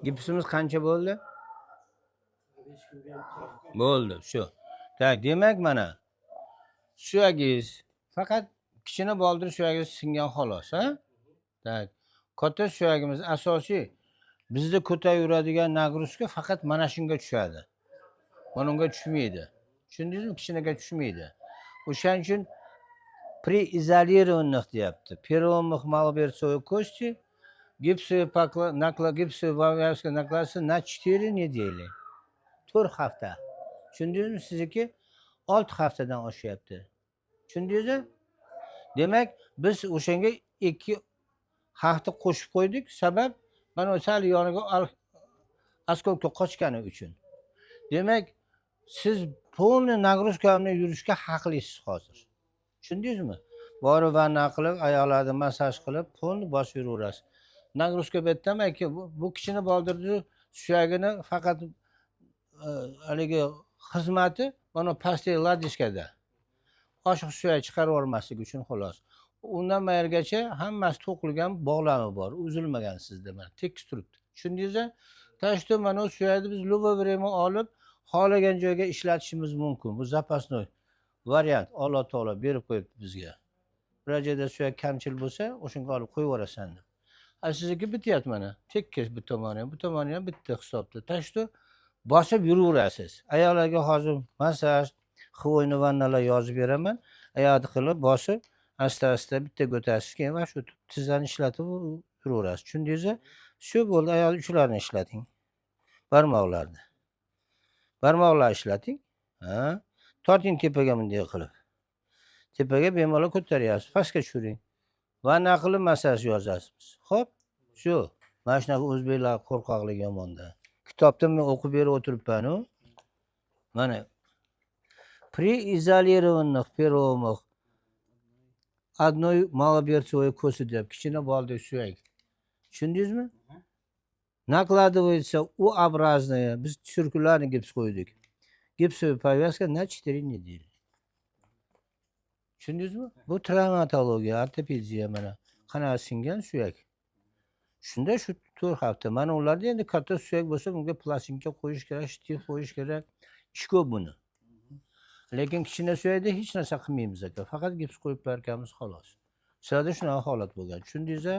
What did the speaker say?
Gipsimiz qancha bo'ldi? Bo'ldi, shu. Tak, demak mana suyagingiz faqat kichkina boldir suyagi singan xolos, ha? Tak. Katta suyagimiz asosiy bizda ko'taraveradigan nagruzka faqat mana shunga tushadi. Bunga tushmaydi. Tushundingizmi? Kichkinaga tushmaydi. O'shaning uchun preizolirованных deyapti. Переломных малоберцовой кости гипсовая повязка накладывается на 4 недели. 4 hafta. Tushundingizmi? Sizniki 6 haftadan oshyapti. Tushundingizmi? Demak, biz o'shanga 2 hafta qo'shib qo'ydik. Sabab mana sal yoniga askolka qochgani uchun. Demak, siz полный nagruzka bilan yurishga haqlisiz hozir. Tushundingizmi? Borib vanna qilib, oyoqlarni massaj qilib, polni bosib yuraverasiz. Nagruzka betdamayki, bu kichkina boldirni suyagini faqat haligi xizmati mana pastki ladishkada. Oshiq suyak chiqarib olmaslik uchun xolos. Undan mayergacha hammasi to'qilgan bog'lami bor, uzilmagan sizda mana tekis turibdi. Tushundingizmi? Tashto mana suyakni biz любое время olib, xohlagan joyga ishlatishimiz mumkin. Bu запасной variant Alloh taolo berib qo'yibdi bizga. Bir joyda suyak kamchil bo'lsa, o'shanga olib qo'yib yuborasan deb. Sizniki bityapti mana. Tekis bu tomoni ham bitta hisobda. Tashto bosib yuraverasiz. Ayollarga hozir massaj, hvoyni vannalar yozib beraman. Oyoqni qilib bosib, asta-asta bitta ko'tarasiz, keyin mana shu tizzani ishlatib yuraverasiz. Tushundingizmi? Shu bo'ldi, oyoq uchlarini ishlating. Barmoqlarni. Barmoqlarni ishlating. Ha? Torting tepaga bunday qilib. Tepaga bemalol ko'taryapsiz, pastga tushiring. Vanna qilib massaj yozasiz. Xo'p, shu. Mana shunaqa o'zbeklar qo'rqoqligi yomonda. Kitobda men o'qib berib o'tiribman-ku. Mana при изолированных переломах одной малоберцовой кости deb kichkina boldir suyak. Tushundingizmi? Накладывается U-образная, biz sirkularni gips qo'ydik. Gipsовая повязка на 4 недели. Tushundingizmi? Bu travmatologiya, ortopediya mana. Qanaqa singan suyak. Shunda shu 4 hafta. Mana ularda endi katta suyak bo'lsa, bunga plastinka qo'yish kerak, shtif qo'yish kerak. Ish ko'p buni. Lekin kichkina suyakda hech narsa qilmaymiz aka. Faqat gips qo'yib berganmiz xolos. Sizlarda shunaqa holat bo'lgan. Tushundingizmi?